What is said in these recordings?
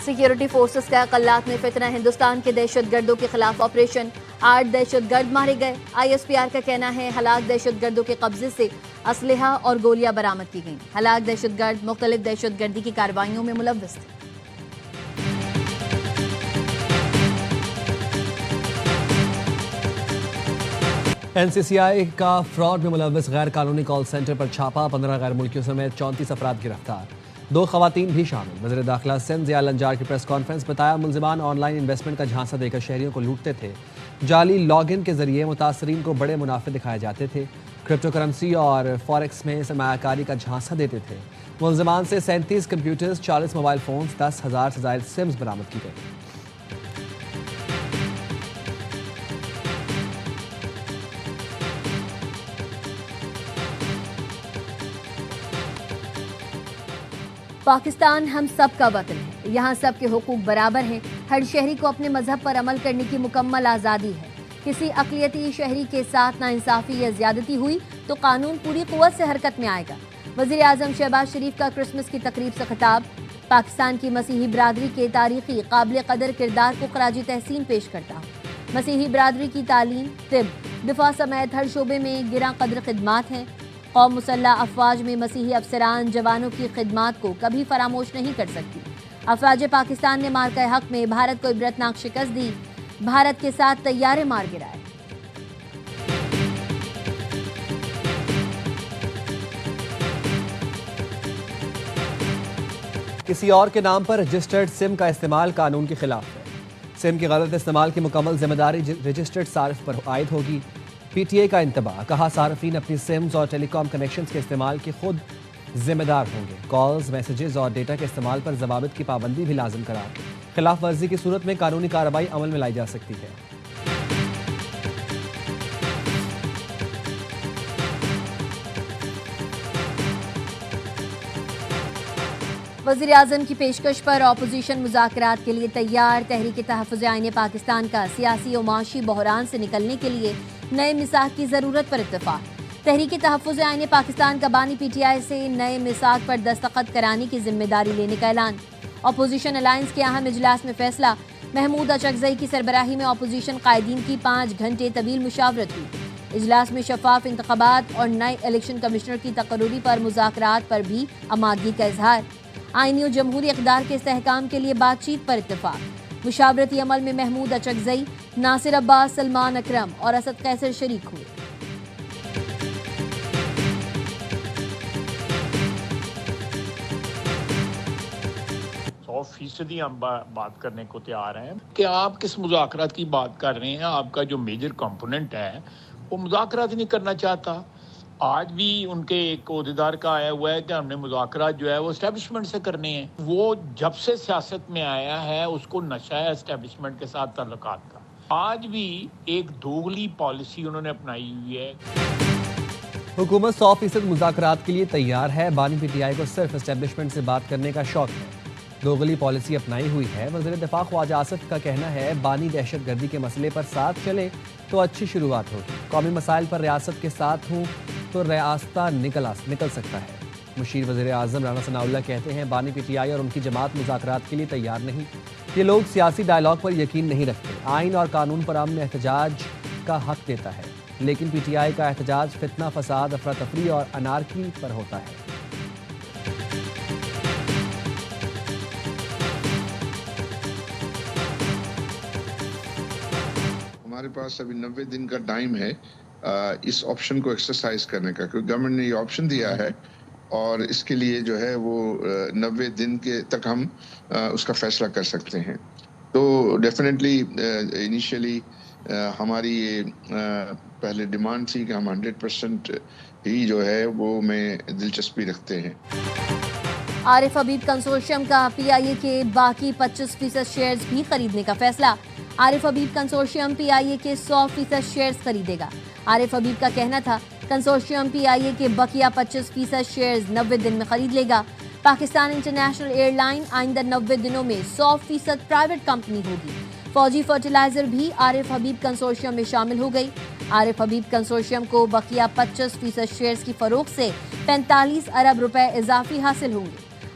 Security forces کا قلات میں فتنہ، ہندوستان کے دہشت گردوں کے خلاف آپریشن، 8 دہشت گرد مارے گئے۔ ISPR کا کہنا ہے ہلاک دہشت گردوں کے قبضے سے اسلحہ اور گولیاں برآمد کی گئیں۔ ہلاک دہشت گرد مختلف دہشت گردی کی کارروائیوں میں ملوث تھے۔ NCCI کا فراڈ میں ملوث غیر قانونی کال سینٹر پر چھاپا، 15 غیر ملکیوں سمیت 34 افراد گرفتار، 2 خواتین بھی شامل۔ وزیر داخلہ سندھ ضیاء الانجار کی پریس کانفرنس، بتایا ملزمان آن لائن انویسٹمنٹ کا جھانسا دے کر شہریوں کو لوٹتے تھے، جعلی لاگ ان کے ذریعے متاثرین کو بڑے منافع دکھائے جاتے تھے، کرپٹو کرنسی اور فاریکس میں سرمایہ کاری کا جھانسا دیتے تھے۔ ملزمان سے 37 کمپیوٹرز، 40 موبائل فونز، 10,000 سے زائد سمز برآمد کی گئی۔ پاکستان ہم سب کا وطن ہے، یہاں سب کے حقوق برابر ہیں، ہر شہری کو اپنے مذہب پر عمل کرنے کی مکمل آزادی ہے۔ کسی اقلیتی شہری کے ساتھ ناانصافی یا زیادتی ہوئی تو قانون پوری قوت سے حرکت میں آئے گا۔ وزیر اعظم شہباز شریف کا کرسمس کی تقریب سے خطاب، پاکستان کی مسیحی برادری کے تاریخی قابل قدر کردار کو خراج تحسین پیش کرتا ہوں۔ مسیحی برادری کی تعلیم، طب، دفاع سمیت ہر شعبے میں گراں قدر خدمات ہیں۔ قوم مسلح افواج میں مسیحی افسران جوانوں کی خدمات کو کبھی فراموش نہیں کر سکتی۔ افواج پاکستان نے مارکہ حق میں بھارت کو عبرتناک شکست دی، بھارت کے ساتھ طیارے مار گرائے۔ کسی اور کے نام پر رجسٹرڈ سم کا استعمال قانون کے خلاف ہے۔ سم کے غلط استعمال کی مکمل ذمہ داری رجسٹرڈ صارف پر عائد ہوگی۔ PTI کا انتباہ، کہا صارفین اپنی سمز اور ٹیلی کام کنیکشنز کے استعمال کے خود ذمہ دار ہوں گے۔ کالز، میسیجز اور ڈیٹا کے استعمال پر ضوابط کی پابندی بھی لازم قرار، خلاف ورزی کی صورت میں قانونی کارروائی عمل میں لائی جا سکتی ہے۔ وزیر اعظم کی پیشکش پر اپوزیشن مذاکرات کے لیے تیار، تحریک تحفظ آئین پاکستان کا سیاسی و معاشی بحران سے نکلنے کے لیے نئے میثاق کی ضرورت پر اتفاق۔ تحریک تحفظ آئین پاکستان کا بانی PTI سے نئے میثاق پر دستخط کرانے کی ذمہ داری لینے کا اعلان۔ اپوزیشن الائنس کے اہم اجلاس میں فیصلہ، محمود اچکزئی کی سربراہی میں اپوزیشن قائدین کی 5 گھنٹے طویل مشاورت ہوئی۔ اجلاس میں شفاف انتخابات اور نئے الیکشن کمشنر کی تقرری پر مذاکرات پر بھی آمادگی کا اظہار۔ آئینی و جمہوری اقدار کے استحکام کے لیے بات چیت پر اتفاق۔ مشاورتی عمل میں محمود اچکزئی، ناصر عباس، سلمان اکرم اور اسد قیصر شریک ہوئے۔ 100% ہم بات کرنے کو تیار ہیں کہ آپ کس مذاکرات کی بات کر رہے ہیں۔ آپ کا جو میجر کمپوننٹ ہے وہ مذاکرات نہیں کرنا چاہتا۔ آج بھی ان کے ایک عہدیدار کا آیا ہوا ہے کہ ہم نے مذاکرات جو ہے وہ اسٹیبلشمنٹ سے کرنے ہیں۔ وہ جب سے سیاست میں آیا ہے اس کو نشہ ہے اسٹیبلشمنٹ کے ساتھ تعلقات کا۔ آج بھی ایک دوغلی پالیسی انہوں نے اپنائی ہوئی ہے۔ حکومت 100% مذاکرات کے لیے تیار ہے، بانی PTI کو صرف اسٹیبلشمنٹ سے بات کرنے کا شوق ہے، دوغلی پالیسی اپنائی ہوئی ہے۔ وزیر دفاع خواجہ آصف کا کہنا ہے بانی دہشت گردی کے مسئلے پر ساتھ چلے تو اچھی شروعات ہوگی، قومی مسائل پر ریاست کے ساتھ ہوں تو راستہ نکل سکتا ہے۔ مشیر وزیر اعظم رانا ثناء اللہ کہتے ہیں بانی PTI اور ان کی جماعت مذاکرات کے لیے تیار نہیں، یہ لوگ سیاسی ڈائلاگ پر یقین نہیں رکھتے، آئین اور قانون پر امن احتجاج کا حق دیتا ہے، لیکن PTI کا احتجاج فتنہ فساد، افراتفری اور انارکی پر ہوتا ہے۔ ہمارے پاس ابھی 90 دن کا ٹائم ہے اس آپشن کو ایکسرسائز کرنے کا، کیونکہ گورنمنٹ نے یہ آپشن دیا ہے اور اس کے لیے جو ہے وہ 90 دن کے تک ہم اس کا فیصلہ کر سکتے ہیں۔ تو ڈیفینیٹلی انیشیلی ہماری یہ پہلے ڈیمانڈ تھی کہ ہم 100% ہی جو ہے وہ میں دلچسپی رکھتے ہیں۔ عارف حبیب کنسورشیم کا PIA کے باقی 25% شیئرز بھی خریدنے کا فیصلہ۔ عارف حبیب کنسورشیم PIA کے 100% شیئرز خریدے گا۔ عارف حبیب کا کہنا تھا کنسورشیم PIA کے بقیہ 25% شیئرز 90 دن میں خرید لے گا۔ پاکستان انٹرنیشنل ایئر لائن آئندہ 90 دنوں میں 100% پرائیویٹ کمپنی ہوگی۔ فوجی فرٹیلائزر بھی عارف حبیب کنسورشیم میں شامل ہو گئی۔ عارف حبیب کنسورشیم کو بقیہ 25% شیئرز کی فروخت سے 45 ارب روپے اضافی حاصل ہوں گے۔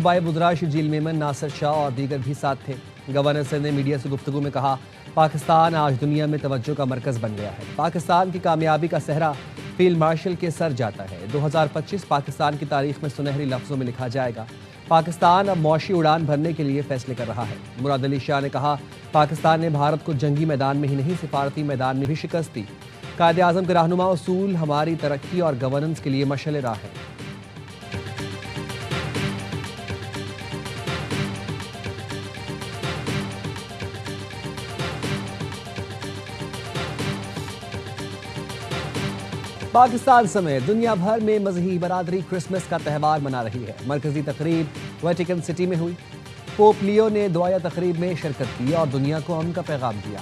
صوبائی وزراء شرجیل میمن، ناصر شاہ اور دیگر بھی ساتھ تھے۔ گورنر سندھ نے میڈیا سے گفتگو میں کہا، پاکستان آج دنیا میں توجہ کا مرکز بن گیا ہے۔ پاکستان کی کامیابی کا صحرا فیلڈ مارشل کے سر جاتا ہے۔ 2025 پاکستان کی تاریخ میں سنہری لفظوں میں لکھا جائے گا۔ پاکستان اب معاشی اڑان بھرنے کے لیے فیصلے کر رہا ہے۔ مراد علی شاہ نے کہا، پاکستان نے بھارت کو جنگی میدان میں ہی نہیں سفارتی میدان میں بھی شکست دی۔ قائد اعظم کے رہنما اصول ہماری ترقی اور گورننس کے لیے مشعل راہ ہے۔ پاکستان سمیت دنیا بھر میں مذہبی برادری کرسمس کا تہوار منا رہی ہے۔ مرکزی تقریب ویٹیکن سٹی میں ہوئی۔ پوپ لیو نے دعائیہ تقریب میں شرکت کی اور دنیا کو امن کا پیغام دیا۔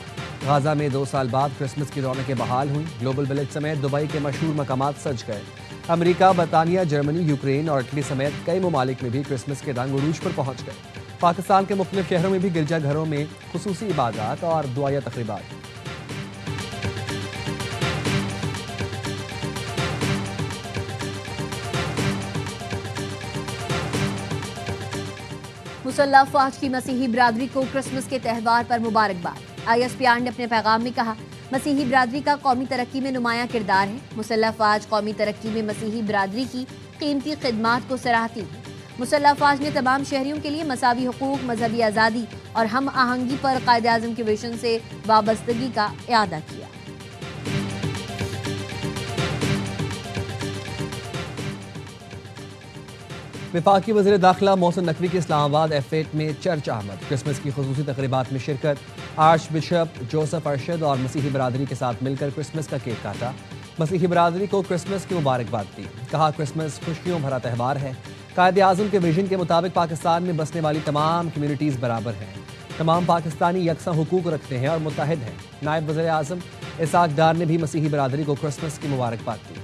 غازہ میں 2 سال بعد کرسمس کی رونقیں بحال ہوئیں۔ گلوبل ولیج سمیت دبئی کے مشہور مقامات سج گئے۔ امریکہ، برطانیہ، جرمنی، یوکرین اور اٹلی سمیت کئی ممالک میں بھی کرسمس کے رنگ عروج پر پہنچ گئے۔ پاکستان کے مختلف شہروں میں بھی گرجا گھروں میں خصوصی عبادات اور دعائیہ تقریبات۔ مسلح افواج کی مسیحی برادری کو کرسمس کے تہوار پر مبارکباد۔ ISPR نے اپنے پیغام میں کہا، مسیحی برادری کا قومی ترقی میں نمایاں کردار ہے۔ مسلح افواج قومی ترقی میں مسیحی برادری کی قیمتی خدمات کو سراہتی ہے۔ مسلح افواج نے تمام شہریوں کے لیے مساوی حقوق، مذہبی آزادی اور ہم آہنگی پر قائد اعظم کے ویژن سے وابستگی کا اعادہ کیا۔ وفاقی وزیر داخلہ محسن نقوی کی اسلام آباد F8 میں چرچ آمد۔ کرسمس کی خصوصی تقریبات میں شرکت۔ آرچ بشپ جوسف ارشد اور مسیحی برادری کے ساتھ مل کر کرسمس کا کیک کاٹا۔ مسیحی برادری کو کرسمس کی مبارکباد دی۔ کہا، کرسمس خوشیوں بھرا تہوار ہے۔ قائد اعظم کے ویژن کے مطابق پاکستان میں بسنے والی تمام کمیونٹیز برابر ہیں۔ تمام پاکستانی یکساں حقوق رکھتے ہیں اور متحد ہیں۔ نائب وزیر اعظم اسحاق ڈار نے بھی مسیحی برادری کو کرسمس کی مبارکباد دی۔